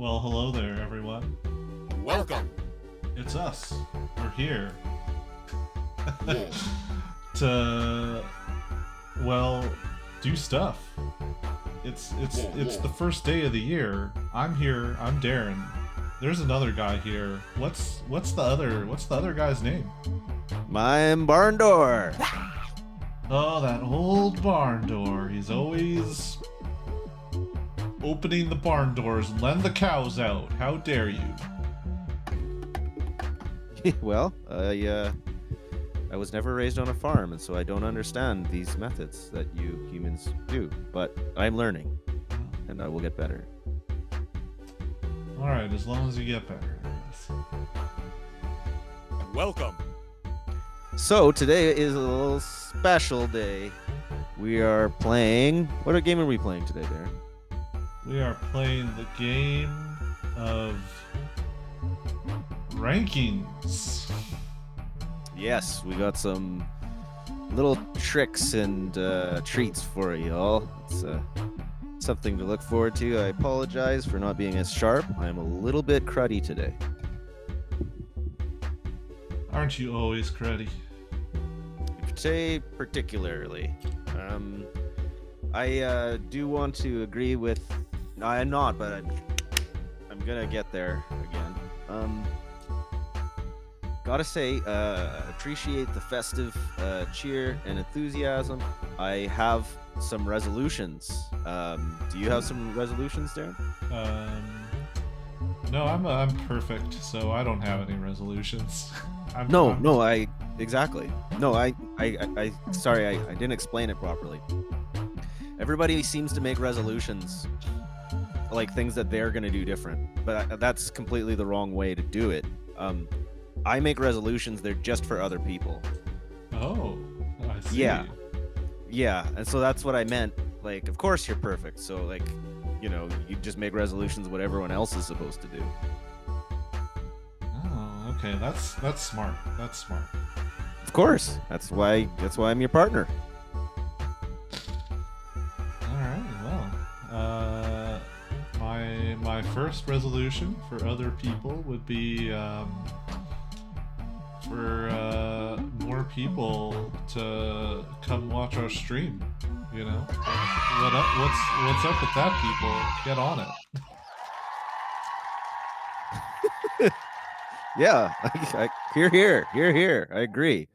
Well, hello there, everyone. Welcome. It's us. We're here Yeah. to, well, do stuff. It's the first day of the year. I'm here. I'm Darren. There's another guy here. What's the other guy's name? I'm Barn Door. Oh, that old barn door. He's always opening the barn doors and letting the cows out. How dare you? Well, I was never raised on a farm, and so I don't understand these methods that you humans do. But I'm learning, and I will get better. All right, as long as you get better. Welcome. So today is a little special day. We are playing. What game are we playing today, Darren? We are playing the game of rankings. Yes, we got some little tricks and treats for you all. It's something to look forward to. I apologize for not being as sharp. I'm a little bit cruddy today. Aren't you always cruddy? Today, particularly. I do want to agree with. No, I'm not, but I'm gonna get there again. Gotta say, appreciate the festive cheer and enthusiasm. I have some resolutions. Do you have some resolutions, Darren? No, I'm perfect, so I don't have any resolutions. Exactly. No, I sorry, I didn't explain it properly. Everybody seems to make resolutions like things that they're gonna do different, but that's completely the wrong way to do it. I make resolutions; they're just for other people. Oh, I see. Yeah, and so that's what I meant. Like, of course you're perfect, so like, you just make resolutions what everyone else is supposed to do. Oh, okay, that's smart. That's smart. Of course, that's why I'm your partner. All right. Well, my first resolution for other people would be for more people to come watch our stream. You know, what's up with that, people? Get on it. Yeah, here. I agree.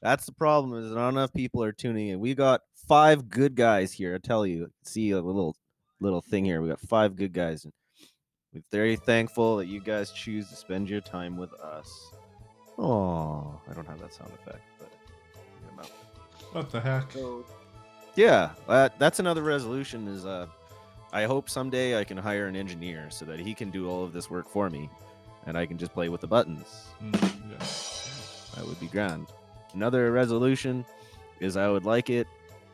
That's the problem. Is not enough people are tuning in. We got 5 good guys here. I tell you. See a little thing here. We got 5 good guys. We're very thankful that you guys choose to spend your time with us. Oh, I don't have that sound effect, but What the heck? yeah, that's another resolution. Is I hope someday I can hire an engineer so that he can do all of this work for me, and I can just play with the buttons. Yeah. That would be grand. Another resolution is I would like it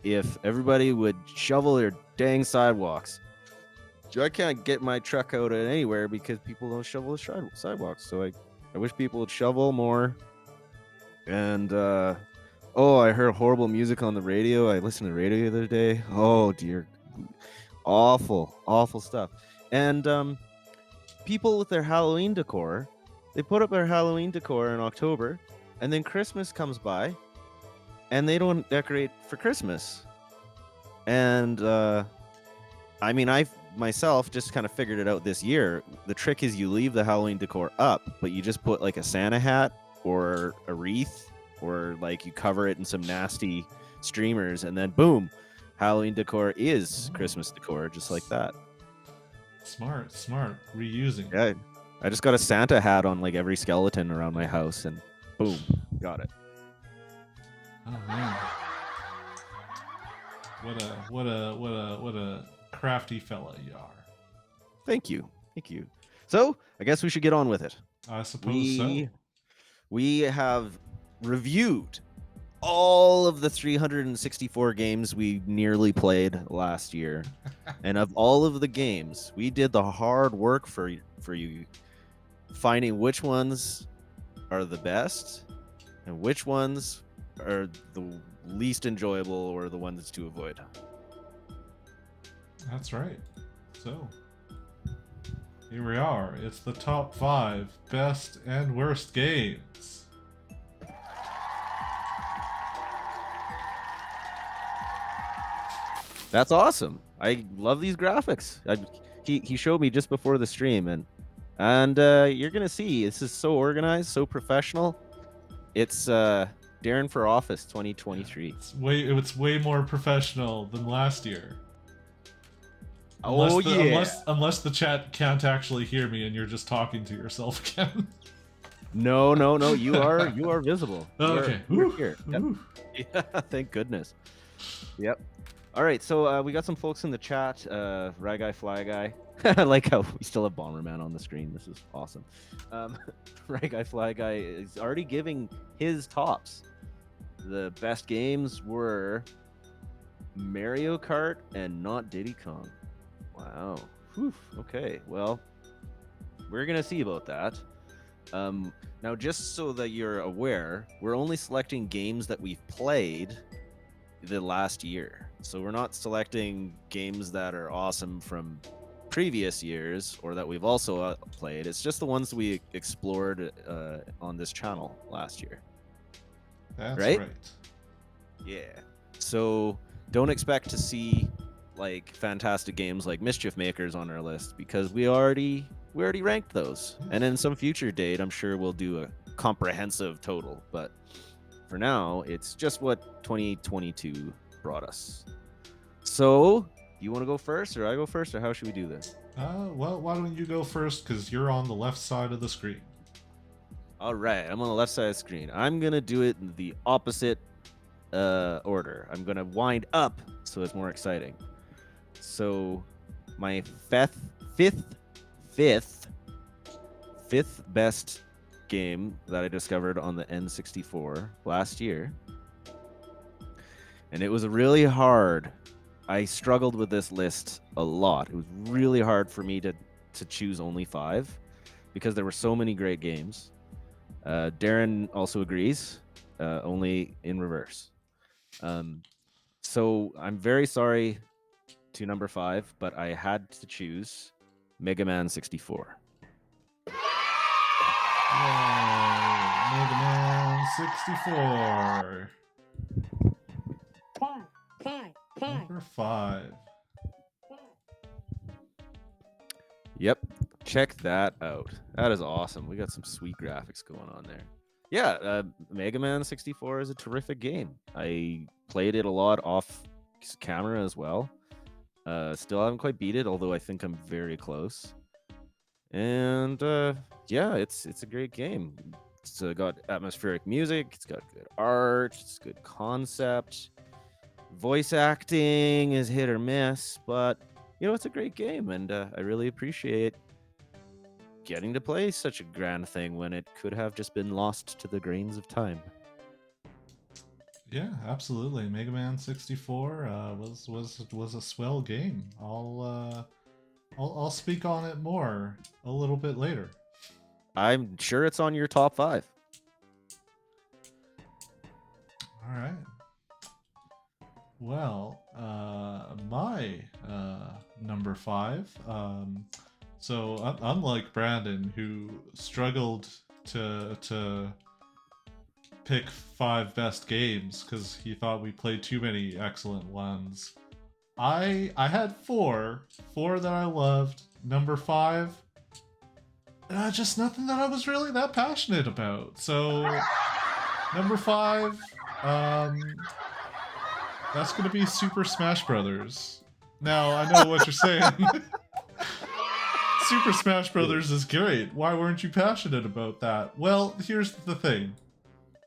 if everybody would shovel their dang sidewalks. I can't get my truck out anywhere because people don't shovel the sidewalks. So I wish people would shovel more. And I heard horrible music on the radio. I listened to the radio the other day. Oh dear, awful stuff. And people with their Halloween decor, they put up their Halloween decor in October, and then Christmas comes by, and they don't decorate for Christmas. And I mean, I've myself just kind of figured it out this year. The trick is you leave the Halloween decor up, but you just put like a Santa hat or a wreath, or like you cover it in some nasty streamers, and then boom, Halloween decor is Christmas decor, just like that. Smart. Reusing. Yeah, I just got a Santa hat on like every skeleton around my house, and boom, got it. Oh man. What a crafty fella you are. Thank you. So I guess we should get on with it. I suppose so. We have reviewed all of the 364 games we nearly played last year. And of all of the games, we did the hard work for you, finding which ones are the best and which ones are the least enjoyable or the ones to avoid. That's right. So Here we are. It's the top 5 best and worst games. That's awesome. I love these graphics. He showed me just before the stream, and you're gonna see this is so organized, so professional. It's Darren for Office 2023. It's way more professional than last year. Unless the chat can't actually hear me and you're just talking to yourself again. No, you are visible. Okay. You're here. Yep. Yeah, thank goodness. Yep. All right, so we got some folks in the chat. Ry Guy, Fly Guy. I like how we still have Bomberman on the screen. This is awesome. Ry Guy, Fly Guy is already giving his tops. The best games were Mario Kart and not Diddy Kong. Wow. Whew. Okay. Well, we're gonna see about that. Now, just so that you're aware, we're only selecting games that we've played the last year. So we're not selecting games that are awesome from previous years or that we've also played. It's just the ones we explored on this channel last year. That's right. Yeah. So don't expect to see like fantastic games like Mischief Makers on our list because we already ranked those. And in some future date, I'm sure we'll do a comprehensive total. But for now, it's just what 2022 brought us. So, you want to go first, or I go first, or how should we do this? Well, why don't you go first? Because you're on the left side of the screen. All right, I'm on the left side of the screen. I'm gonna do it in the opposite order. I'm gonna wind up so it's more exciting. So, my fifth best game that I discovered on the N64 last year, and it was really hard. I struggled with this list a lot. It was really hard for me to choose only 5 because there were so many great games. Darren also agrees, only in reverse. So I'm very sorry to number 5, but I had to choose Mega Man 64. Yay, Mega Man 64. Number 5. Yep, check that out. That is awesome. We got some sweet graphics going on there. Yeah, Mega Man 64 is a terrific game. I played it a lot off camera as well. Still haven't quite beat it, although I think I'm very close. And yeah, it's a great game. It's got atmospheric music. It's got good art. It's good concept. Voice acting is hit or miss, but it's a great game, and I really appreciate getting to play such a grand thing when it could have just been lost to the grains of time. Yeah, absolutely. Mega Man 64 was a swell game. I'll speak on it more a little bit later. I'm sure it's on your top 5. All right. Well, my number 5. So unlike Brandon, who struggled to pick 5 best games because he thought we played too many excellent ones, I had 4 that I loved. Number 5, just nothing that I was really that passionate about. So number 5, that's gonna be Super Smash Brothers. Now I know what you're saying. Super Smash Brothers is great. Why weren't you passionate about that? Well, here's the thing.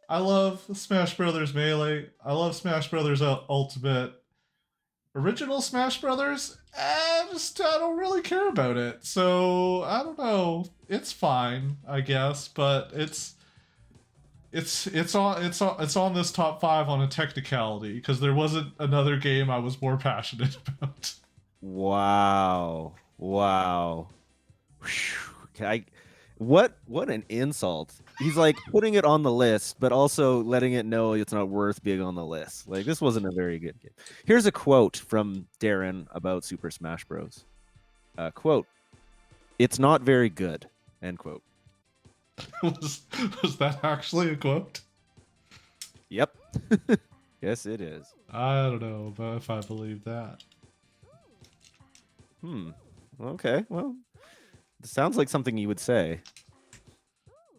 I love Smash Brothers Melee. I love Smash Brothers Ultimate. Original Smash Brothers, I don't really care about it. So I don't know. It's fine, I guess, but it's on this top 5 on a technicality because there wasn't another game I was more passionate about. Wow. What an insult. He's like putting it on the list, but also letting it know it's not worth being on the list. Like, this wasn't a very good game. Here's a quote from Darren about Super Smash Bros. Quote, It's not very good. End quote. was that actually a quote? Yep. Yes, it is. I don't know but if I believe that. Okay. Well, it sounds like something you would say.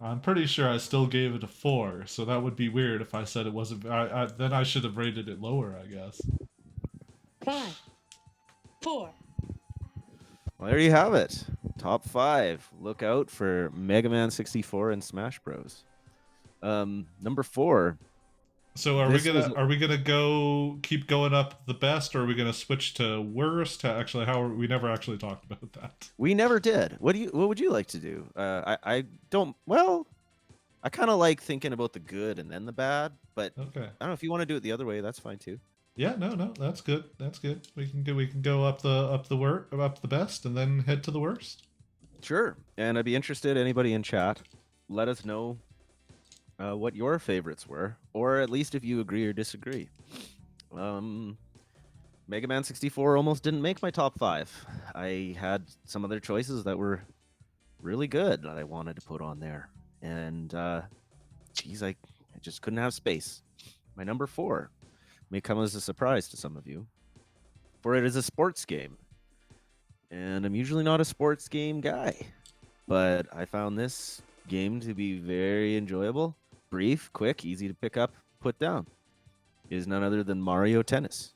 I'm pretty sure I still gave it a 4, so that would be weird if I said it wasn't. Then I should have rated it lower, I guess. 5, 4. Well, there you have it. Top 5. Look out for Mega Man 64 and Smash Bros. Number 4. So This are we gonna keep going up the best, or are we gonna switch to worst? Actually, we never actually talked about that. We never did. What would you like to do? I don't. Well, I kind of like thinking about the good and then the bad, but Okay. I don't know if you want to do it the other way. That's fine too. Yeah, no, that's good. That's good. We can go up the best and then head to the worst. Sure. And I'd be interested. Anybody in chat, let us know what your favorites were, or at least if you agree or disagree. Mega Man 64 almost didn't make my top 5. I had some other choices that were really good that I wanted to put on there, and geez, I just couldn't have space. My number 4 may come as a surprise to some of you, for it is a sports game, and I'm usually not a sports game guy, but I found this game to be very enjoyable, brief, quick, easy to pick up, put down. It is none other than Mario Tennis.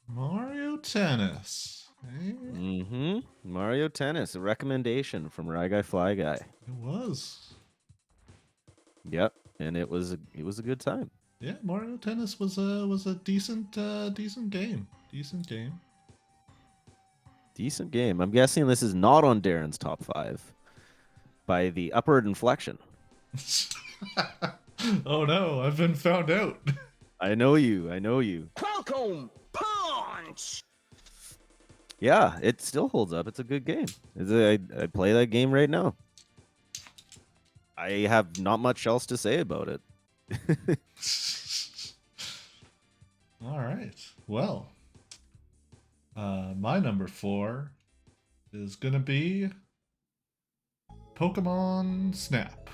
Mario Tennis. Eh? Mario Tennis, a recommendation from Rye Guy Fly Guy. It was. Yep, and it was a good time. Yeah, Mario Tennis was a decent game. Decent game. I'm guessing this is not on Darren's top 5 by the upward inflection. Oh no, I've been found out. I know you. Falcon Punch! Yeah, it still holds up. It's a good game. I play that game right now. I have not much else to say about it. All right. Well, my number 4 is gonna be Pokemon Snap.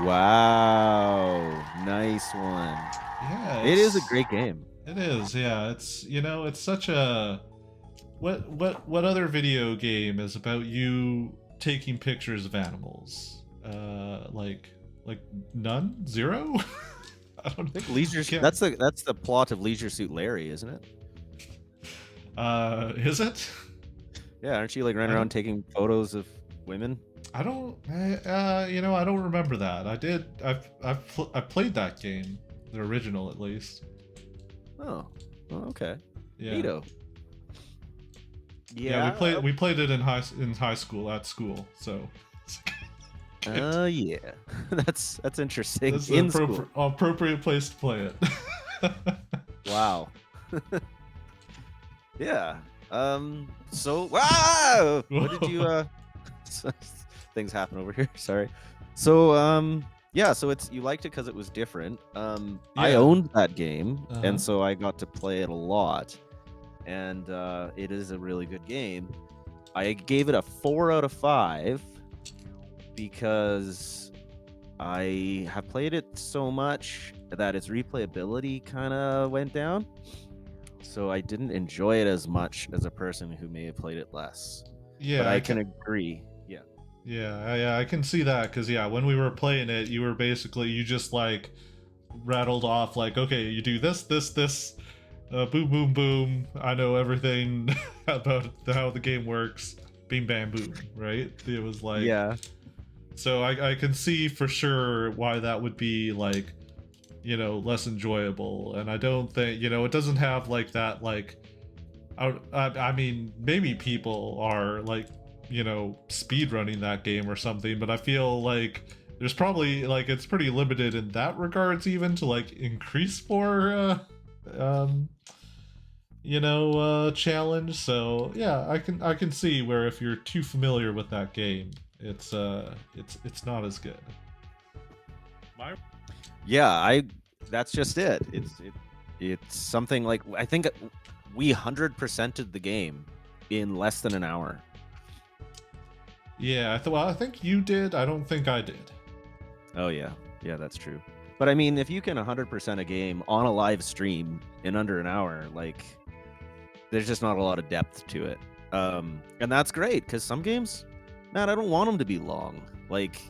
Wow, nice one. Yeah, It is a great game. It is. Yeah, it's such a what other video game is about you taking pictures of animals? Like none? Zero? I don't I think Leisure. can't- That's the plot of Leisure Suit Larry, isn't it? Is it? Yeah, aren't you like running around taking photos of women? I don't. I don't remember that. I did. I played that game, the original at least. Oh, well, okay. Yeah. Neato. Yeah, we played it in high school at school. So. Oh yeah, that's interesting. That's In the school. appropriate place to play it. Wow. Yeah. So wow. What did you things happen over here. Sorry. So yeah, so you liked it because it was different. I Yeah. owned that game, Uh-huh. and so I got to play it a lot. And it is a really good game. I gave it a 4 out of 5 because I have played it so much that its replayability kind of went down. So I didn't enjoy it as much as a person who may have played it less. Yeah, But I can agree. Yeah. Yeah, I can see that because when we were playing it, you just like rattled off like, okay, you do this, boom, boom, boom. I know everything about how the game works. Bing, bam, boom. Right? It was like, Yeah. So I can see for sure why that would be like, less enjoyable. And I don't think, it doesn't have like that, like, I mean, maybe people are like, speed running that game or something, but I feel like there's probably like it's pretty limited in that regards, even to like increase more challenge. So yeah, I can see where if you're too familiar with that game, it's not as good. Yeah, that's just it. It's something like I think we 100%ed the game in less than an hour. Yeah, I think you did. I don't think I did. Oh yeah, that's true. But I mean, if you can 100% a game on a live stream in under an hour, like, there's just not a lot of depth to it. And that's great because some games, man, I don't want them to be long. Like,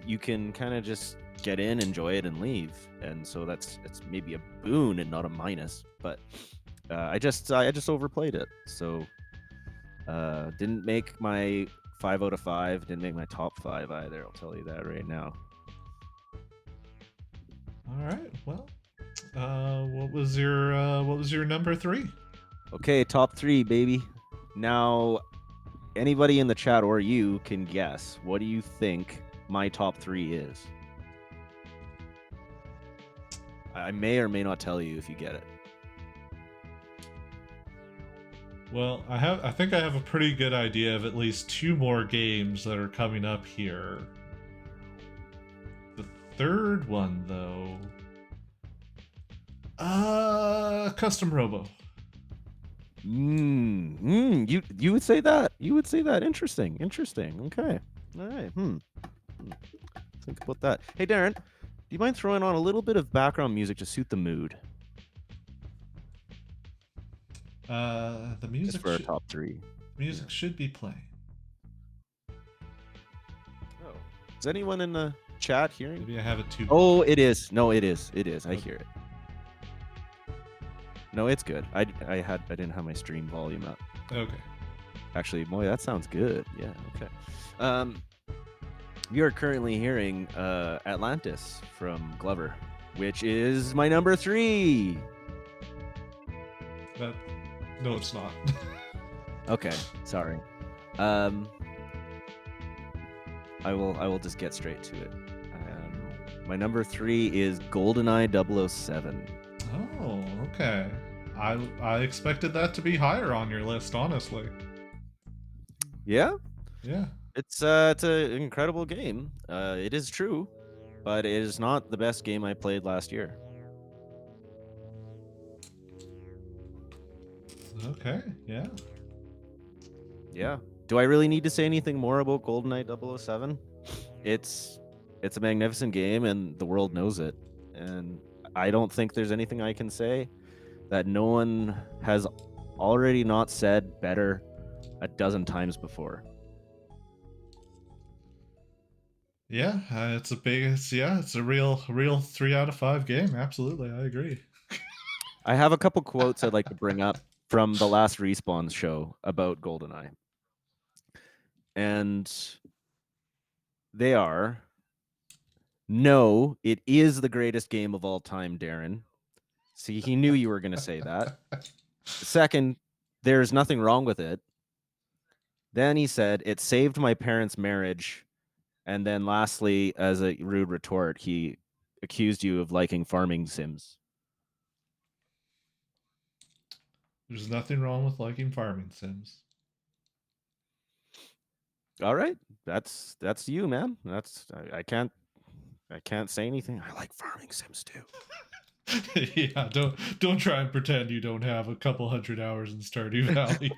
you can kind of just get in, enjoy it, and leave. And so it's maybe a boon and not a minus. But I just overplayed it. So didn't make my 5 out of 5. Didn't make my top 5 either. I'll tell you that right now. All right. Well, what was your number 3? Okay, top 3, baby. Now, anybody in the chat or you can guess. What do you think my top 3 is? I may or may not tell you if you get it. Well, I think I have a pretty good idea of at least 2 more games that are coming up here. The third one, though, Custom Robo. You would say that? You would say that? Interesting. Okay. All right. Think about that. Hey, Darren, do you mind throwing on a little bit of background music to suit the mood? The music Just for our top 3. Music should be playing. Oh, is anyone in the chat hearing? Maybe I have it too. Oh, it is. No, it is. I hear it. No, it's good. I didn't have my stream volume up. Okay. Actually, boy, that sounds good. Yeah. Okay. We are currently hearing Atlantis from Glover, which is my number 3. No, it's not. Okay, sorry. I will just get straight to it. My number 3 is GoldenEye 007. Oh, okay. I expected that to be higher on your list, honestly. Yeah? Yeah. It's an incredible game. It is true, but it is not the best game I played last year. Okay, yeah. Yeah. Do I really need to say anything more about GoldenEye 007? It's a magnificent game and the world knows it. And I don't think there's anything I can say that no one has already not said better a dozen times before. Yeah, it's a real 3 out of 5 game. Absolutely, I agree. I have a couple quotes I'd like to bring up from the last Respawn show about GoldenEye. And they are, no, it is the greatest game of all time, Darren. See, he knew you were going to say that. Second, there's nothing wrong with it. Then he said, it saved my parents' marriage. And then lastly, as a rude retort, he accused you of liking farming sims. There's nothing wrong with liking farming sims. All right, that's you, man. I can't say anything. I like farming sims too. Yeah, don't try and pretend you don't have a couple hundred hours in Stardew Valley.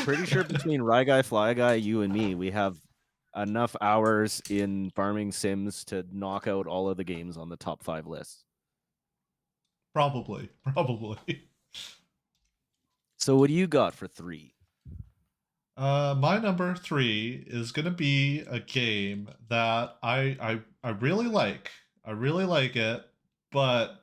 Pretty sure between Rye Guy, Fly Guy, you and me, we have enough hours in farming sims to knock out all of the games on the top 5 lists. Probably. So what do you got for 3? My number 3 is gonna be a game that I really like. I really like it, but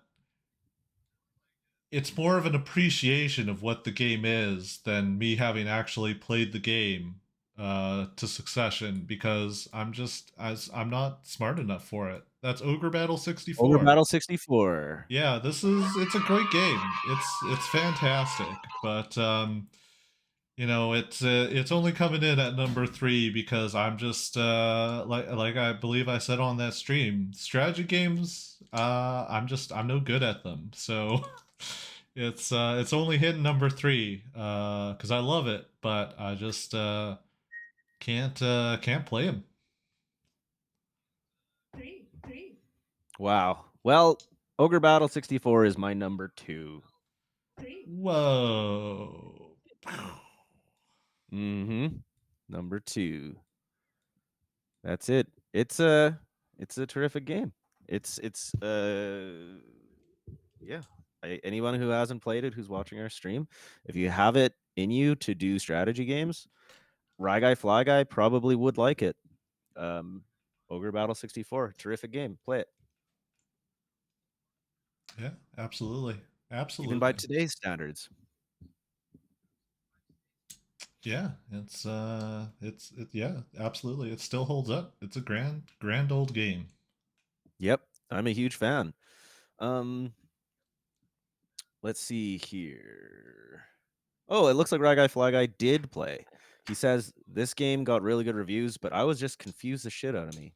it's more of an appreciation of what the game is than me having actually played the game to succession, because I'm not smart enough for it. That's Ogre Battle 64. Ogre Battle 64. Yeah, it's a great game. It's fantastic, but it's only coming in at number 3 because I'm just like I believe I said on that stream, strategy games, I'm no good at them. So it's only hitting number 3 because I love it, but I just can't play them. Wow. Well, Ogre Battle 64 is my number 2. Whoa. Mm-hmm. Number 2. That's it. It's a terrific game. It's yeah. Anyone who hasn't played it, who's watching our stream, if you have it in you to do strategy games, Rye Guy Fly Guy probably would like it. Ogre Battle 64, terrific game. Play it. Yeah, absolutely. Absolutely. Even by today's standards. Yeah, yeah, absolutely. It still holds up. It's a grand old game. Yep, I'm a huge fan. Let's see here. Oh, it looks like Rye Guy Fly Guy did play. He says this game got really good reviews, but I was just confused the shit out of me.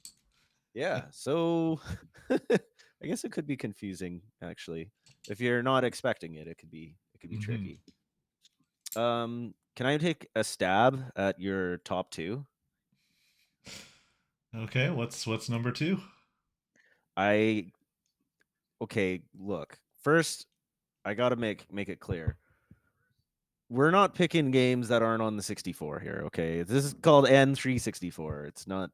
Yeah, so I guess it could be confusing actually. If you're not expecting it, it could be Mhm. tricky. Can I take a stab at your top 2? Okay, what's number 2? Okay, look. First, I got to make it clear. We're not picking games that aren't on the 64 here, okay? This is called N364. It's not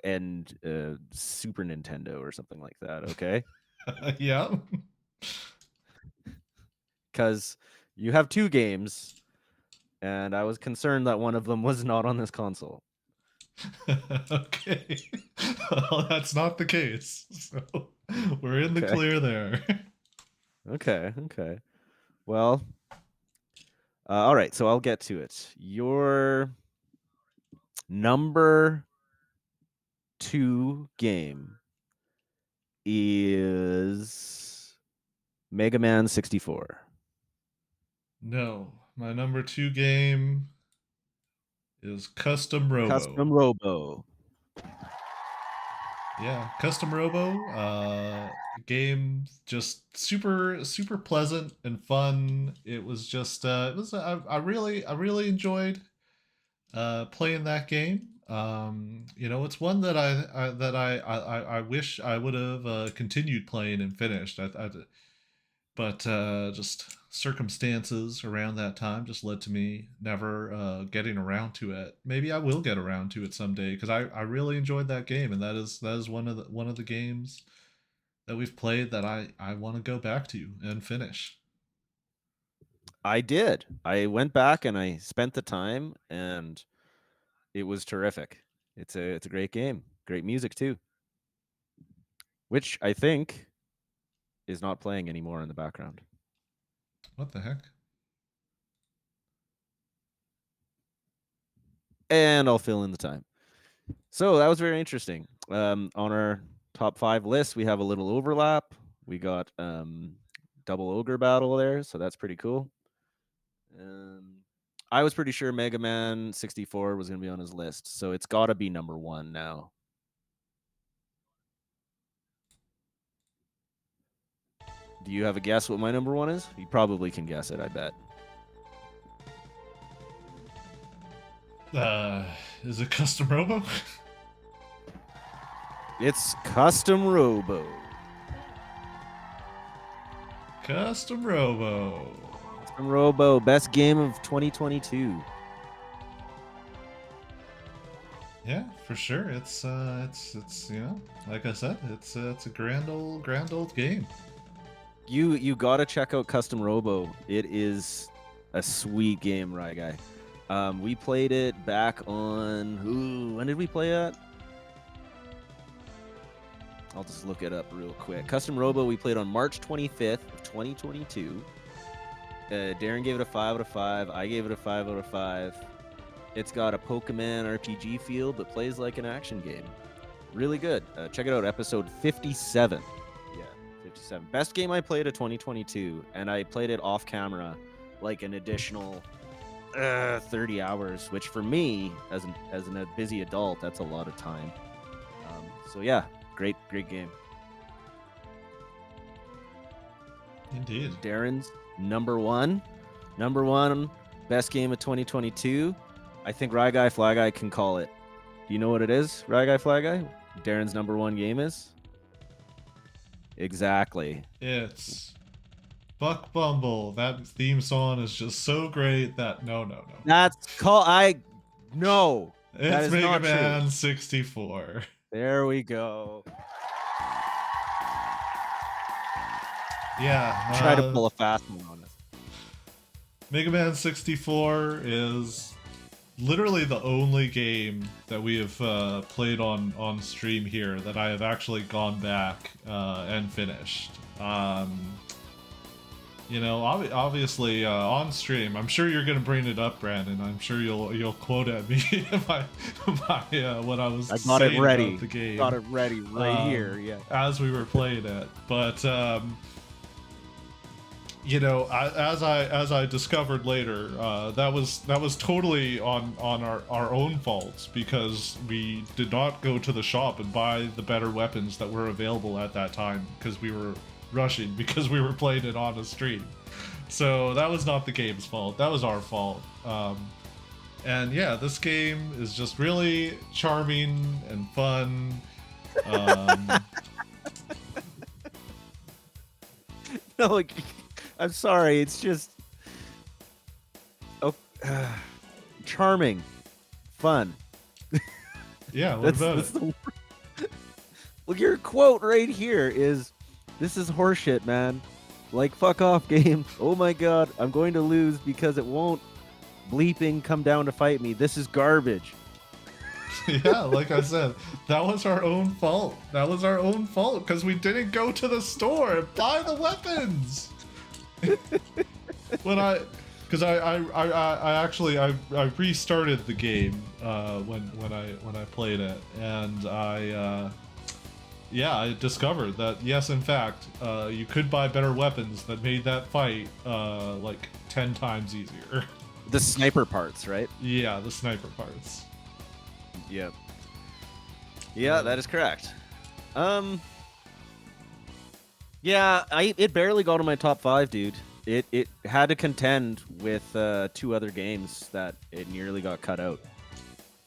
N Super Nintendo or something like that, okay? Yeah. Cuz you have 2 games and I was concerned that one of them was not on this console. Okay. Well, that's not the case. So we're in the Okay. clear there. Okay. Well, all right, so I'll get to it. Your number 2 game is Mega Man 64. No, my number 2 game is Custom Robo. Custom Robo. Yeah, Custom Robo, game just super pleasant and fun. It was just I really enjoyed playing that game. It's one that I wish I would have continued playing and finished. But just circumstances around that time just led to me never getting around to it. Maybe I will get around to it someday because I really enjoyed that game, and that is one of the games that we've played that I want to go back to and finish. I did. I went back and I spent the time and it was terrific. It's a great game. Great music too. Which I think is not playing anymore in the background. What the heck? And I'll fill in the time. So that was very interesting. On our top 5 list, we have a little overlap. We got double ogre battle there, so that's pretty cool. I was pretty sure Mega Man 64 was going to be on his list, so it's got to be number 1 now. Do you have a guess what my number 1 is? You probably can guess it, I bet. Is it Custom Robo? It's Custom Robo. Custom Robo. Custom Robo, best game of 2022. Yeah, for sure. It's like I said, it's a grand old game. You gotta check out Custom Robo. It is a sweet game, right, guy? We played it back on when did we play it? I'll just look it up real quick. Custom Robo we played on March 25th of 2022. Darren gave it a 5 out of 5. I gave it a 5 out of 5. It's got a Pokemon RPG feel, but plays like an action game. Really good. Check it out, episode 57. Yeah, 57. Best game I played of 2022, and I played it off camera, like an additional 30 hours, which for me, as a busy adult, that's a lot of time. So yeah, great game. Indeed. Darren's number one, best game of 2022. I think Rye Guy Fly Guy can call it. Do you know what it is, Rye Guy Fly Guy? Darren's number 1 game is? Exactly. It's Buck Bumble. That theme song is just so great that no. That's no. That It's is Mega not true. Man 64. There we go. Yeah. Try to pull a fast one on us. Mega Man 64 is literally the only game that we have played on stream here that I have actually gone back and finished. Obviously on stream, I'm sure you're gonna bring it up, Brandon. I'm sure you'll quote at me what I was I got saying it ready. about the game. Got it ready right here. Yeah. As we were playing it, but as I discovered later, that was totally on our own faults because we did not go to the shop and buy the better weapons that were available at that time because we were rushing because we were playing it on a stream. So that was not the game's fault. That was our fault. And yeah, this game is just really charming and fun. No, I'm sorry. It's just charming, fun. Yeah, what about it? Well, your quote right here is, "This is horseshit, man. Like, fuck off, game. Oh my god, I'm going to lose because it won't bleeping come down to fight me. This is garbage." Yeah, like I said, that was our own fault. That was our own fault because we didn't go to the store and buy the weapons. I restarted the game when I played it, and I discovered that yes, in fact, you could buy better weapons that made that fight like 10 times easier. The sniper parts, right? Yeah, the sniper parts. Yep. Yeah, that is correct. Yeah, it barely got in my top 5, dude. It had to contend with 2 other games that it nearly got cut out.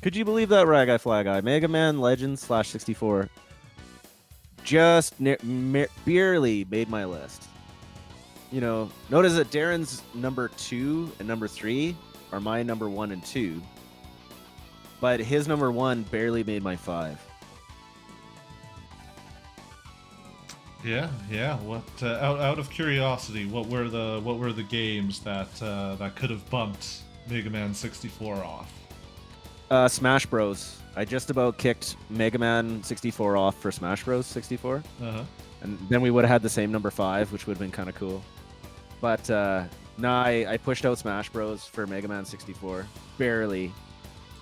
Could you believe that, Rag Eye Flag Eye? Mega Man Legends /64 just barely made my list. Notice that Darren's number 2 and number 3 are my number 1 and 2. But his number 1 barely made my 5. Yeah. What out of curiosity, what were the games that could have bumped Mega Man 64 off? Smash Bros. I just about kicked Mega Man 64 off for Smash Bros 64. Uh-huh. And then we would have had the same number 5, which would have been kind of cool. But I pushed out Smash Bros for Mega Man 64 barely.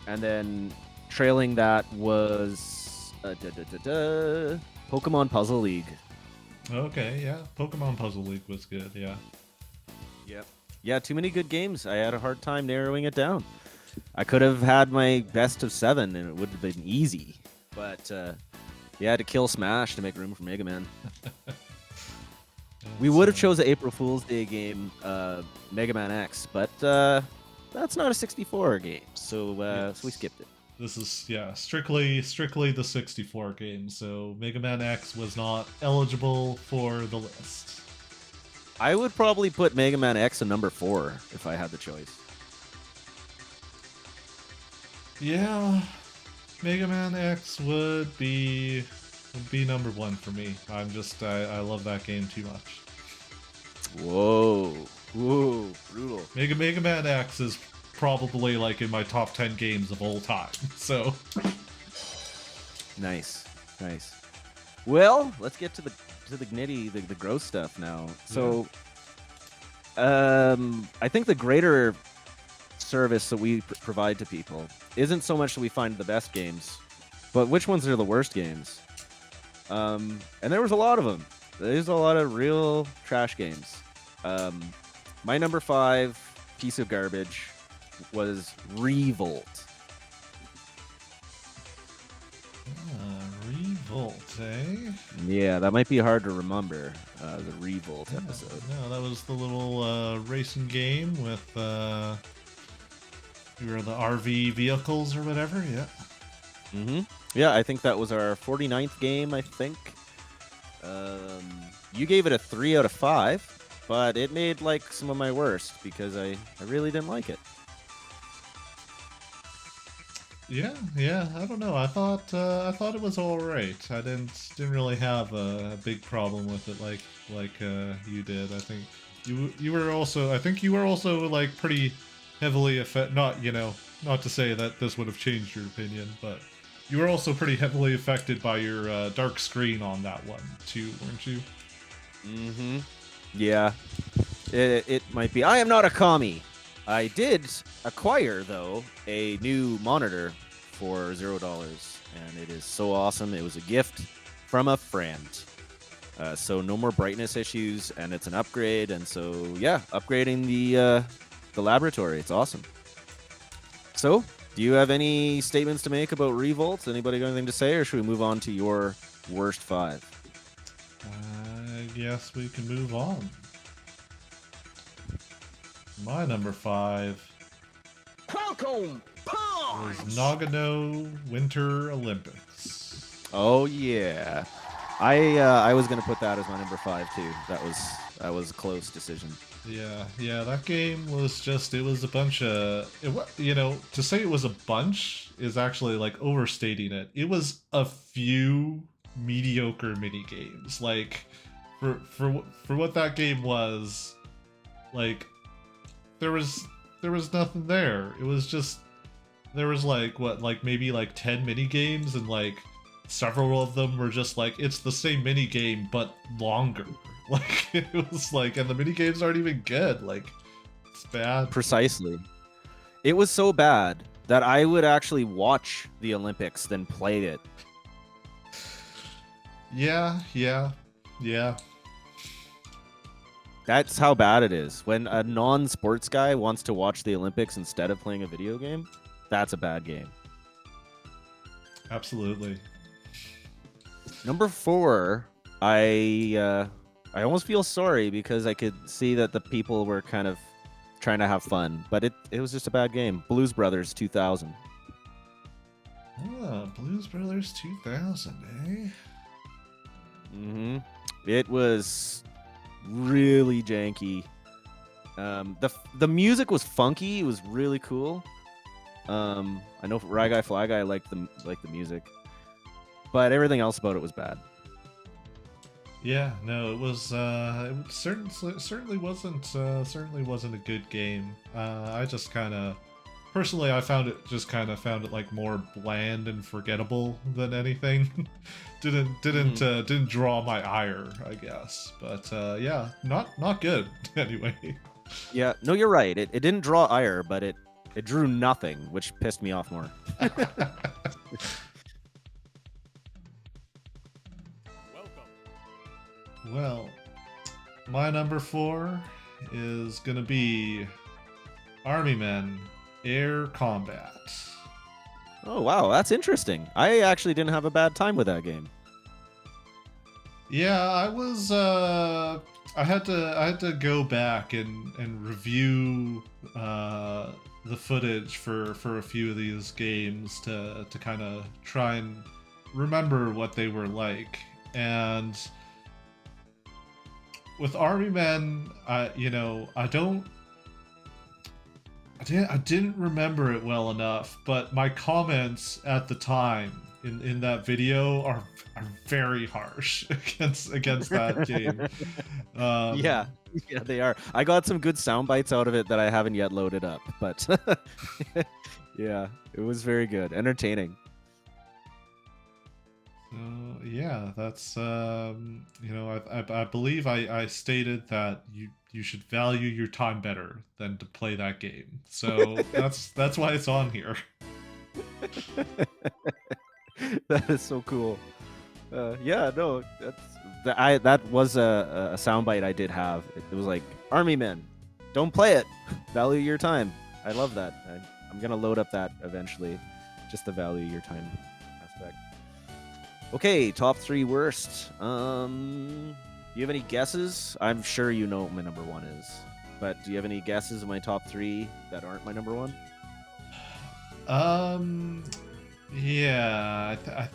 And then trailing that was Pokemon Puzzle League. Okay, yeah. Pokemon Puzzle League was good, yeah. Yep. Yeah, too many good games. I had a hard time narrowing it down. I could have had my best of 7 and it would have been easy. But I had to kill Smash to make room for Mega Man. We would have chose the April Fool's Day game, Mega Man X, but that's not a 64 game, so we skipped it. This is strictly the 64 game, so Mega Man X was not eligible for the list. I would probably put Mega Man X at number 4 if I had the choice. Yeah, Mega Man X would be number 1 for me. I love that game too much. Whoa, brutal. Mega Man X is probably like in my top 10 games of all time. So nice. Well, let's get to the nitty, the gross stuff now. So, I think the greater service that we provide to people isn't so much that we find the best games, but which ones are the worst games. And there was a lot of them. There's a lot of real trash games. My number 5 piece of garbage was Revolt. Revolt, eh? Yeah, that might be hard to remember, the Revolt episode. No, that was the little racing game with the RV vehicles or whatever, yeah. Mm-hmm. Yeah, I think that was our 49th game, I think. You gave it a 3 out of 5, but it made like some of my worst because I really didn't like it. Yeah, I don't know. I thought it was all right. I didn't really have a big problem with it like you did. I think you were also, I think you were also like pretty heavily affected. Not, not to say that this would have changed your opinion, but you were also pretty heavily affected by your dark screen on that one too, weren't you? Mm-hmm. Yeah, it might be. I am not a commie. I did acquire, though, a new monitor for $0, and it is so awesome. It was a gift from a friend. So no more brightness issues, and it's an upgrade. And so, yeah, upgrading the laboratory. It's awesome. So, do you have any statements to make about Revolt? Anybody got anything to say, or should we move on to your worst 5? I guess we can move on. My number 5 Welcome, was punch. Nagano Winter Olympics. Oh yeah, I was gonna put that as my number 5 too. That was a close decision. Yeah, that game was just, it was a bunch of, to say it was a bunch is actually like overstating it. It was a few mediocre mini games. Like for what that game was, like there was nothing there. It was just, there was like maybe like 10 mini games, and like several of them were just like, it's the same mini game but longer. Like it was like, and the mini games aren't even good. Like it's bad. Precisely. It was so bad that I would actually watch the Olympics than play it. Yeah. That's how bad it is. When a non-sports guy wants to watch the Olympics instead of playing a video game, that's a bad game. Absolutely. Number 4, I almost feel sorry because I could see that the people were kind of trying to have fun, but it was just a bad game. Blues Brothers 2000. Ah, Blues Brothers 2000, eh? Mm-hmm. It was really janky. The music was funky. It was really cool. I know Rye Guy Fly Guy liked the music, but everything else about it was bad. Yeah, no, it was. It certainly wasn't a good game. I just kind of, personally, I found it like more bland and forgettable than anything. didn't draw my ire, I guess. But yeah, not good anyway. Yeah, no, you're right. It didn't draw ire, but it drew nothing, which pissed me off more. Welcome. Well, my number 4 is gonna be Army Men Air Combat. Oh wow, that's interesting. I actually didn't have a bad time with that game. Yeah, I was. I had to go back and review the footage for a few of these games to kind of try and remember what they were like. And with Army Men, I didn't remember it well enough, but my comments at the time in that video are very harsh against that game. Yeah, they are. I got some good sound bites out of it that I haven't yet loaded up, but yeah, it was very good, entertaining. So yeah, that's I believe I stated that you should value your time better than to play that game. So that's why it's on here. That is so cool. Yeah, no, that was a soundbite I did have. It was like, Army Men, don't play it. Value your time. I love that. I'm gonna load up that eventually. Just the value your time aspect. Okay, top 3 worst. You have any guesses? I'm sure you know what my number 1 is, but do you have any guesses of my top 3 that aren't my number 1? Yeah, I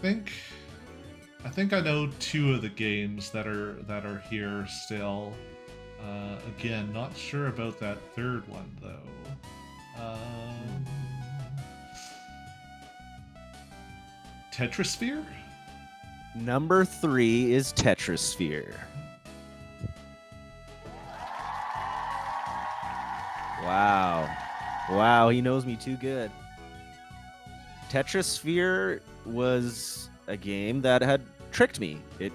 I think I know two of the games that are here still. Again, not sure about that third one though. Tetrasphere? Number 3 is Tetrasphere. Wow, he knows me too good. Tetrasphere was a game that had tricked me. It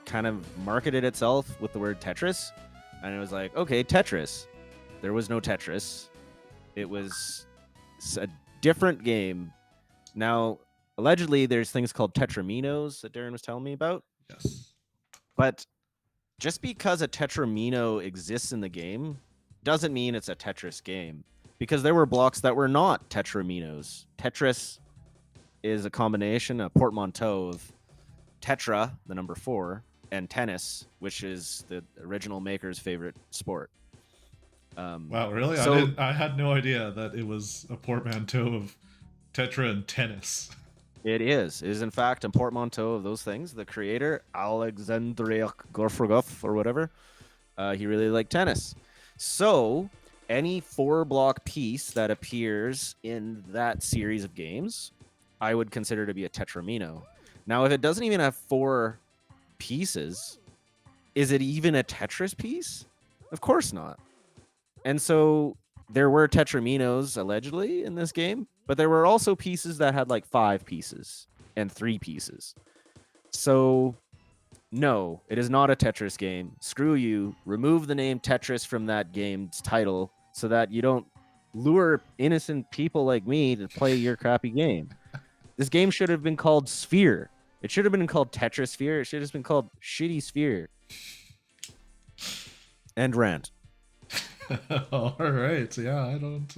kind of marketed itself with the word Tetris, and it was like, okay, Tetris. There was no Tetris. It was a different game. Now, allegedly, there's things called Tetraminos that Darren was telling me about. Yes. But just because a Tetramino exists in the game doesn't mean it's a Tetris game. Because there were blocks that were not Tetraminos. Tetris is a combination, a portmanteau of Tetra, the number 4, and tennis, which is the original maker's favorite sport. Wow, really? I had no idea that it was a portmanteau of Tetra and tennis. It is in fact a portmanteau of those things. The creator, Alexandre Gorfrogov or whatever, he really liked tennis. So any 4-block piece that appears in that series of games, I would consider to be a Tetramino. Now, if it doesn't even have 4 pieces, is it even a Tetris piece? Of course not. And so there were Tetraminos allegedly in this game, but there were also pieces that had like 5 pieces and 3 pieces. So no, it is not a Tetris game. Screw you. Remove the name Tetris from that game's title so that you don't lure innocent people like me to play your crappy game. This game should have been called Sphere. It should have been called Tetrasphere. It should have been called Shitty Sphere. End rant. All right. Yeah, I don't.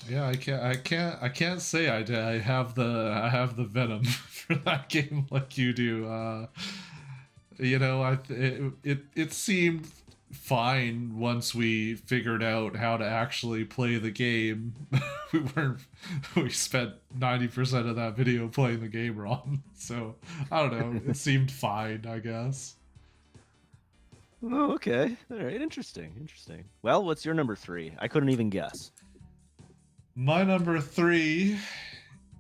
Yeah, I can't say I have the venom for that game like you do. It seemed fine once we figured out how to actually play the game. We spent 90% of that video playing the game wrong. So I don't know. It seemed fine, I guess. Oh, okay. All right. Interesting. Well, what's your number 3? I couldn't even guess. My number 3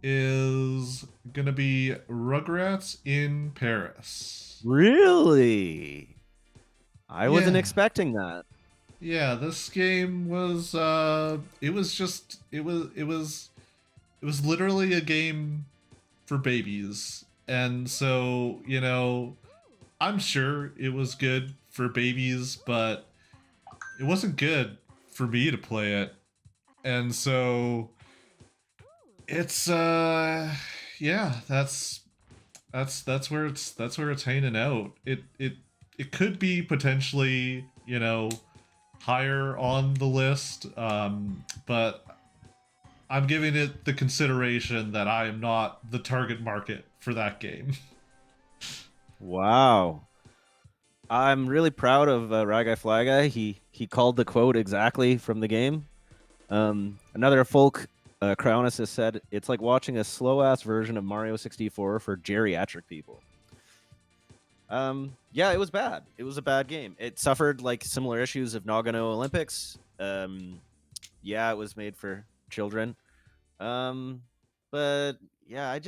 is gonna be Rugrats in Paris. Really? I wasn't Yeah. expecting that. Yeah, this game was it was literally a game for babies. And so, I'm sure it was good for babies, but it wasn't good for me to play it. And so it's yeah, that's where it's hanging out. It could be potentially, higher on the list, but I'm giving it the consideration that I am not the target market for that game. Wow. I'm really proud of Ragai Flagai. He called the quote exactly from the game. Another folk Crownis has said it's like watching a slow-ass version of Mario 64 for geriatric people. Yeah, it was bad. It was a bad game. It suffered like similar issues of Nagano Olympics. Yeah, it was made for children. But yeah, I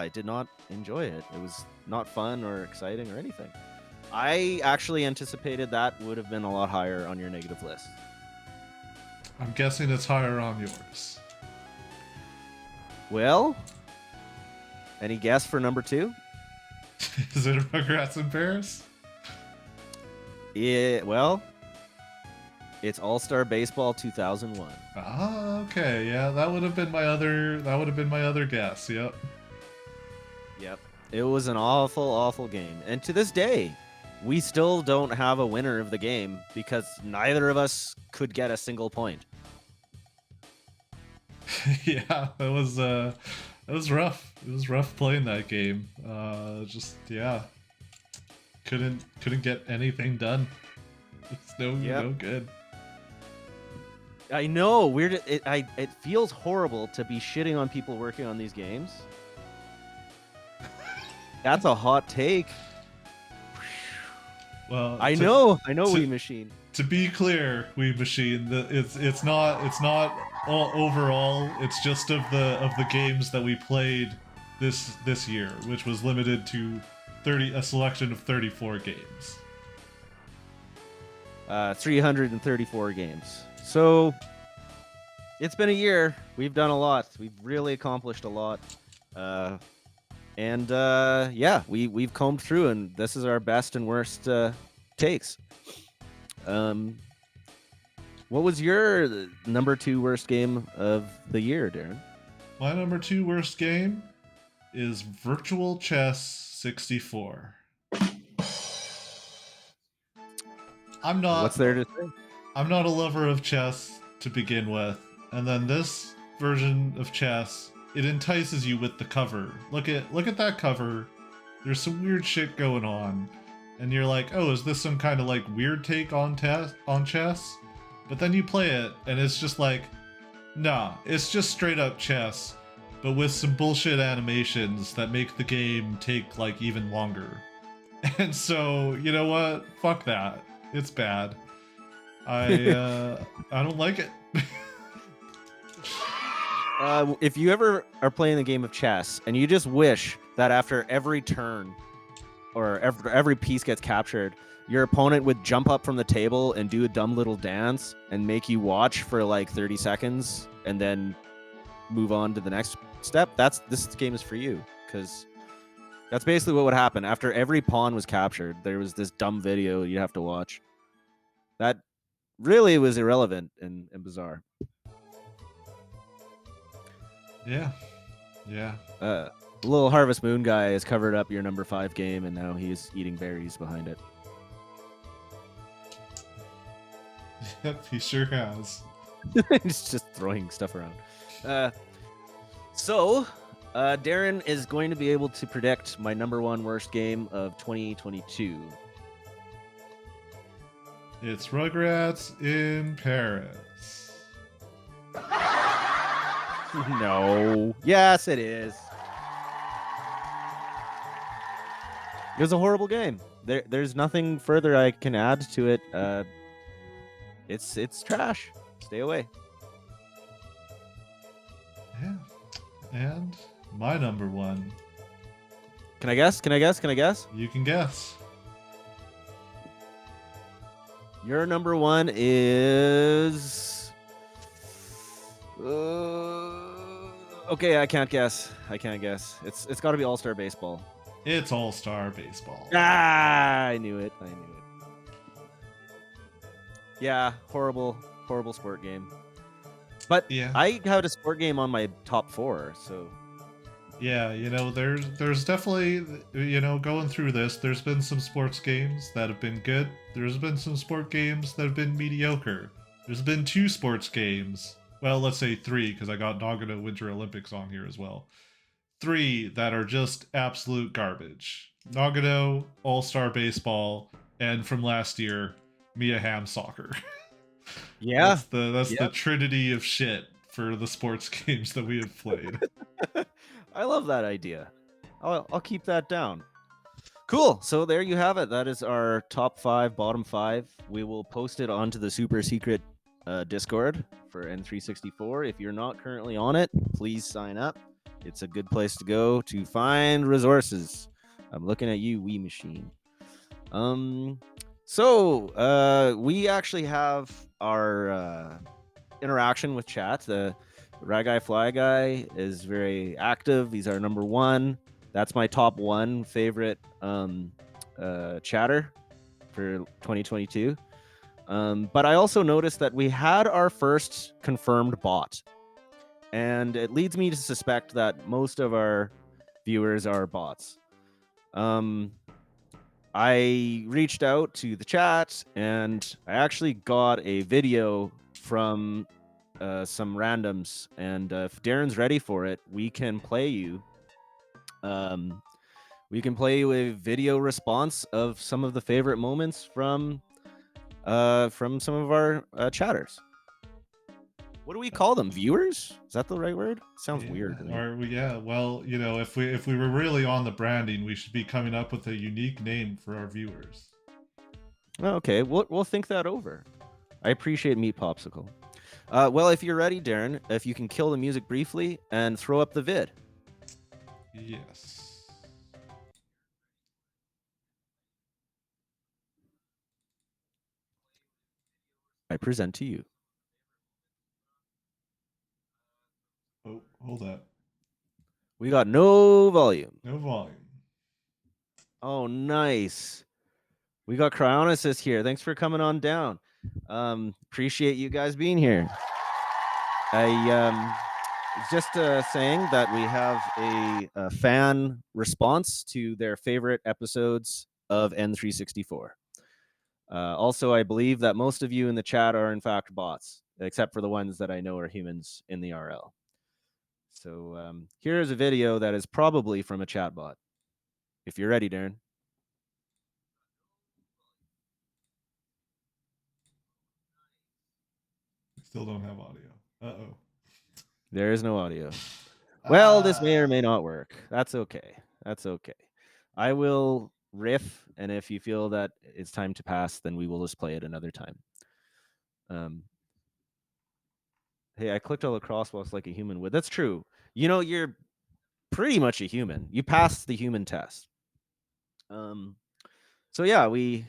did not enjoy it. It was not fun or exciting or anything. I actually anticipated that would have been a lot higher on your negative list. I'm guessing it's higher on yours. Well, any guess for number 2? Is it Rugrats in Paris? Well, it's All-Star Baseball 2001. Ah, okay, yeah, that would have been my other guess. Yep. It was an awful, awful game, and to this day, we still don't have a winner of the game because neither of us could get a single point. Yeah, it was rough. It was rough playing that game. Couldn't get anything done. It's no good. I know, weird. It feels horrible to be shitting on people working on these games. That's a hot take. Well, I know, Wii to- Machine. To be clear, Wii Machine, it's not all overall. It's just of the games that we played this year, which was limited to a selection of 34 games. 334 games. So it's been a year. We've done a lot. We've really accomplished a lot. Yeah, we've combed through, and this is our best and worst takes. What was your number 2 worst game of the year, Darren? My number 2 worst game is Virtual Chess 64. What's there to say? I'm not a lover of chess to begin with, and then this version of chess, it entices you with the cover. Look at that cover. There's some weird shit going on, and you're like, oh, is this some kind of like weird take on chess? But then you play it, and it's just like, nah, it's just straight up chess, but with some bullshit animations that make the game take like even longer. And so, you know what? Fuck that. It's bad. I don't like it. If you ever are playing a game of chess and you just wish that after every turn or every piece gets captured, your opponent would jump up from the table and do a dumb little dance and make you watch for like 30 seconds and then move on to the next step, this game is for you, because that's basically what would happen. After every pawn was captured, there was this dumb video you'd have to watch. That really was irrelevant and bizarre. Yeah. Little Harvest Moon guy has covered up your number 5 game, and now he's eating berries behind it. Yep, he sure has. He's just throwing stuff around. So, Darren is going to be able to predict my number 1 worst game of 2022. It's Rugrats in Paris. No. Yes, it is. It was a horrible game. There's nothing further I can add to it. It's trash. Stay away. Yeah. And my number 1. Can I guess? You can guess. Your number 1 is... okay, I can't guess. It's got to be All-Star Baseball. It's All-Star Baseball. Ah, I knew it. Yeah, horrible sport game. But Yeah. I had a sport game on my top 4, so... Yeah, there's definitely, going through this, there's been some sports games that have been good. There's been some sport games that have been mediocre. There's been 2 sports games. Well, let's say 3, because I got Nagano Winter Olympics on here as well. 3 that are just absolute garbage. Nagano, All-Star Baseball, and from last year, Mia Hamm Soccer. Yeah. That's the trinity of shit for the sports games that we have played. I love that idea. I'll keep that down. Cool. So there you have it. That is our top 5, bottom 5. We will post it onto the super secret Discord for N364. If you're not currently on it, please sign up. It's a good place to go to find resources. I'm looking at you, Wii Machine. So we actually have our interaction with chat. The Rag Guy Fly Guy is very active. He's our number 1. That's my top 1 favorite chatter for 2022. But I also noticed that we had our first confirmed bot. And it leads me to suspect that most of our viewers are bots. I reached out to the chat, and I actually got a video from some randoms. And if Darren's ready for it, we can play you. We can play you a video response of some of the favorite moments from some of our chatters. What do we call them? Viewers? Is that the right word? Sounds Yeah, weird to me. Or yeah, well, if we were really on the branding, we should be coming up with a unique name for our viewers. Okay, we'll think that over. I appreciate Meat Popsicle. Well, if you're ready, Darren, if you can kill the music briefly and throw up the vid. Yes. I present to you. Oh, hold up. We got no volume. No volume. Oh, nice. We got Cryonesis here. Thanks for coming on down. Appreciate you guys being here. I just saying that we have a fan response to their favorite episodes of N364. Also, I believe that most of you in the chat are in fact bots, except for the ones that I know are humans in the RL. So here is a video that is probably from a chat bot. If you're ready, Darren. Still don't have audio. Uh-oh. There is no audio. Well, this may or may not work. That's okay. That's okay. I will riff, and if you feel that it's time to pass, then we will just play it another time. Hey, I clicked all the crosswalks like a human would. That's true. You know, you're pretty much a human. You passed the human test. So yeah, we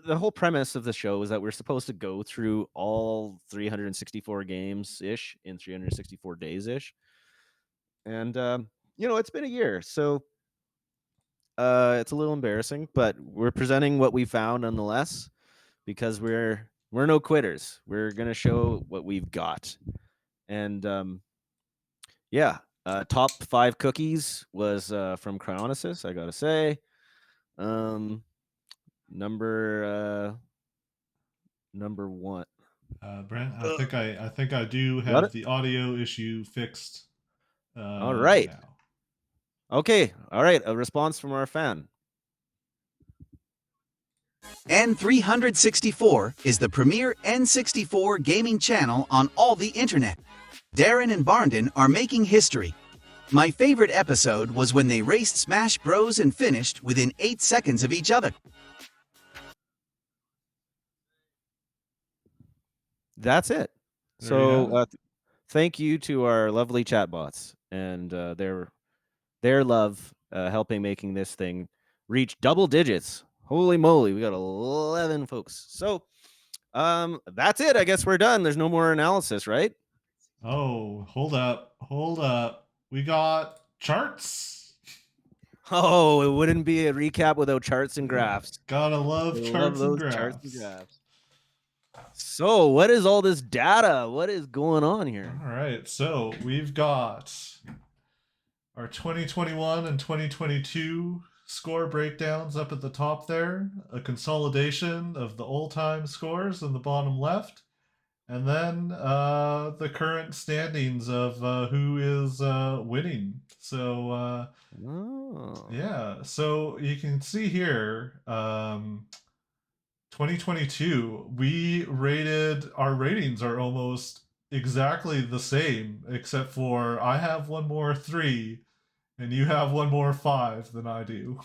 the whole premise of the show is that we're supposed to go through all 364 games ish in 364 days ish. And you know, it's been a year, so it's a little embarrassing, but we're presenting what we found nonetheless, because we're no quitters. We're gonna show what we've got. And yeah, top 5 cookies was from Cryonesis, I gotta say. Number 1. Brent, I think I do have the audio issue fixed. All right. Now. Okay. All right. A response from our fan. N364 is the premier N64 gaming channel on all the internet. Darren and Barndon are making history. My favorite episode was when they raced Smash Bros. And finished within 8 seconds of each other. That's it. So thank you to our lovely chatbots and their love helping making this thing reach double digits. Holy moly, we got 11 folks. So that's it. I guess we're done. There's no more analysis, right? Oh, hold up. We got charts. Oh, it wouldn't be a recap without charts and graphs. Gotta love charts and graphs. So, what is all this data? What is going on here? All right, so we've got our 2021 and 2022 score breakdowns up at the top there, a consolidation of the all-time scores in the bottom left, and then the current standings of who is winning. So yeah, so you can see here 2022, our ratings are almost exactly the same, except for I have one more 3 and you have one more 5 than I do.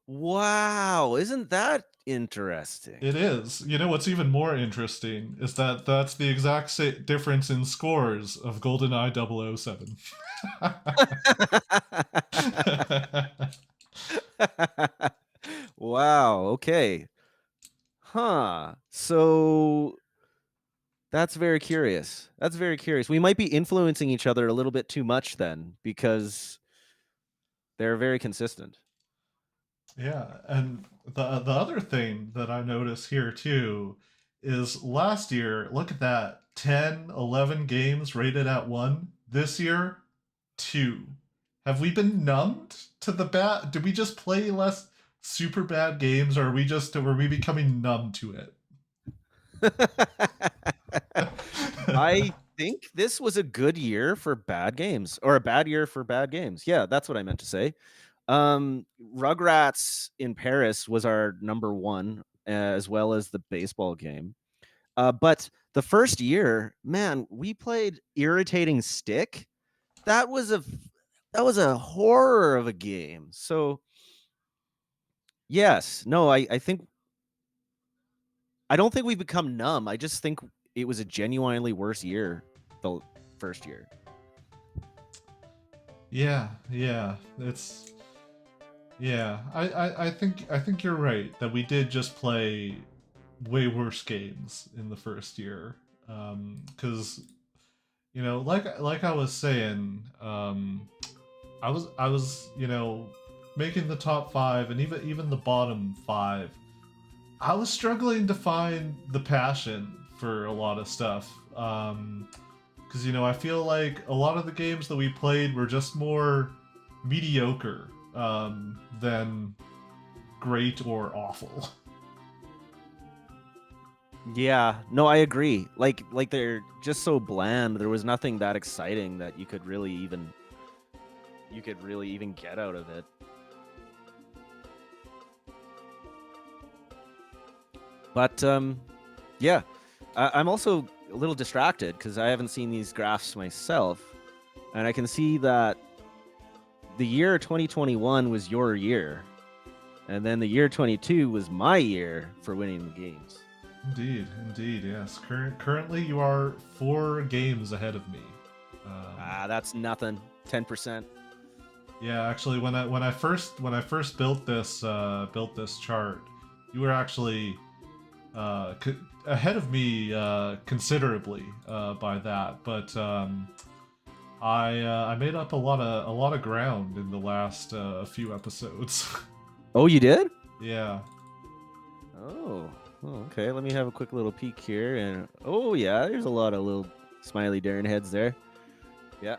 Wow, isn't that interesting? It is. You know what's even more interesting is that that's the exact difference in scores of GoldenEye 007. Wow, okay. Huh. So that's very curious. That's very curious. We might be influencing each other a little bit too much then, because they're very consistent. Yeah, and the other thing that I notice here too is last year, look at that, 10, 11 games rated at 1. This year, 2. Have we been numbed to the bad? Did we just play less super bad games, or were we becoming numb to it? I think this was a good year for bad games, or a bad year for bad games. Yeah, that's what I meant to say. Rugrats in Paris was our number 1, as well as the baseball game. But the first year, man, we played Irritating Stick. That was a horror of a game. So yes, no, I don't think we've become numb. I just think it was a genuinely worse year the first year. Yeah, it's yeah. I think you're right that we did just play way worse games in the first year. Because like I was saying, I was making the top five and even the bottom five. I was struggling to find the passion for a lot of stuff. Because I feel like a lot of the games that we played were just more mediocre than great or awful. Yeah, no, I agree. Like they're just so bland. There was nothing that exciting that you could really even get out of it. But yeah, I'm also a little distracted because I haven't seen these graphs myself, and I can see that the year 2021 was your year, and then the year 22 was my year for winning the games. Indeed, yes. Currently, you are 4 games ahead of me. That's nothing. 10%. Yeah, actually, when I first built this chart, you were actually ahead of me considerably by that. But I made up a lot of ground in the last few episodes. Oh, you did? Yeah. Oh, okay. Let me have a quick little peek here, and oh yeah, there's a lot of little smiley Darren heads there. Yeah.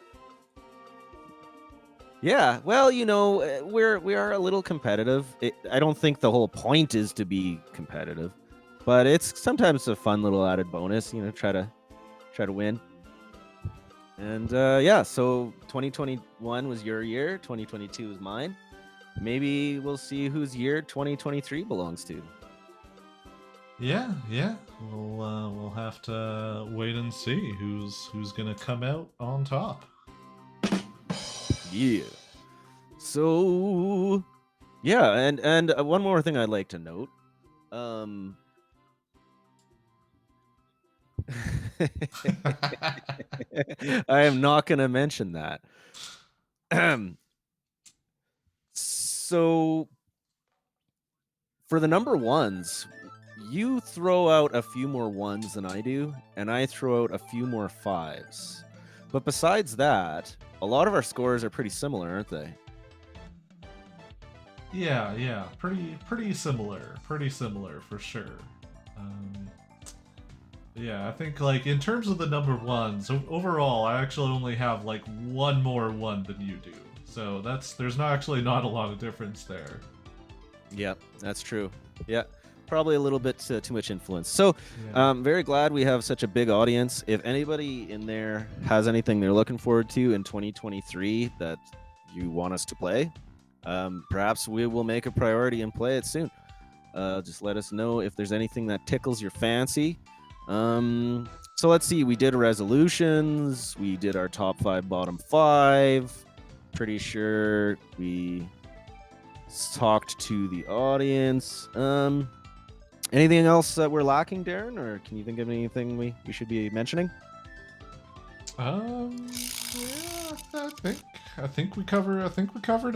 Yeah. Well, we are a little competitive. I don't think the whole point is to be competitive, but it's sometimes a fun little added bonus. Try to win. And yeah, so 2021 was your year. 2022 was mine. Maybe we'll see whose year 2023 belongs to. Yeah. We'll have to wait and see who's gonna come out on top. Yeah. So yeah, and one more thing I'd like to note. I am not going to mention that. So for the number ones, you throw out a few more ones than I do, and I throw out a few more fives. But besides that, a lot of our scores are pretty similar, aren't they? Yeah, pretty similar for sure. Yeah, I think like in terms of the number ones, overall, I actually only have like one more one than you do. So there's not a lot of difference there. Yep, that's true. Yeah, probably a little bit too much influence. So, Yeah. very glad we have such a big audience. If anybody in there has anything they're looking forward to in 2023 that you want us to play, perhaps we will make a priority and play it soon. Just let us know if there's anything that tickles your fancy. So let's see. We did resolutions. We did our top 5, bottom 5. Pretty sure we talked to the audience. Anything else that we're lacking, Darren, or can you think of anything we should be mentioning? Yeah, I think we covered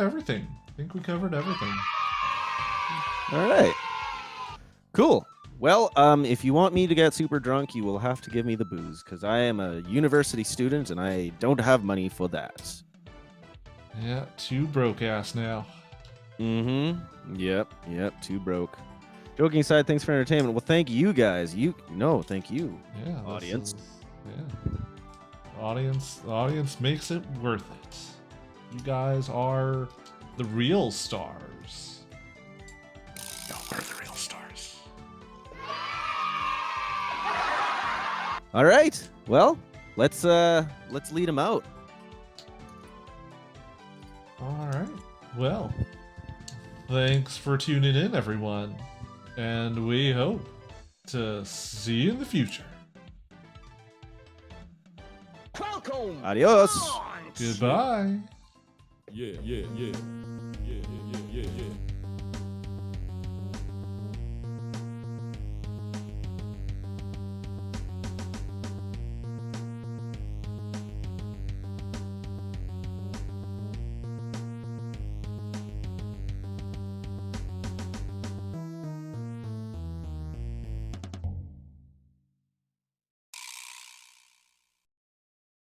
everything. All right. Cool. Well, if you want me to get super drunk, you will have to give me the booze, because I am a university student and I don't have money for that. Yeah, too broke ass now. Mm-hmm. Yep, too broke. Joking aside, thanks for entertainment. Well, thank you guys. Thank you. Yeah, Audience. The audience makes it worth it. You guys are the real stars. We're the real stars. All right. Well, let's lead them out. All right. Well, thanks for tuning in, everyone. And we hope to see you in the future. Qualcomm. Adios. launch! Goodbye. Yeah, yeah, yeah. Yeah, yeah, yeah, yeah, yeah.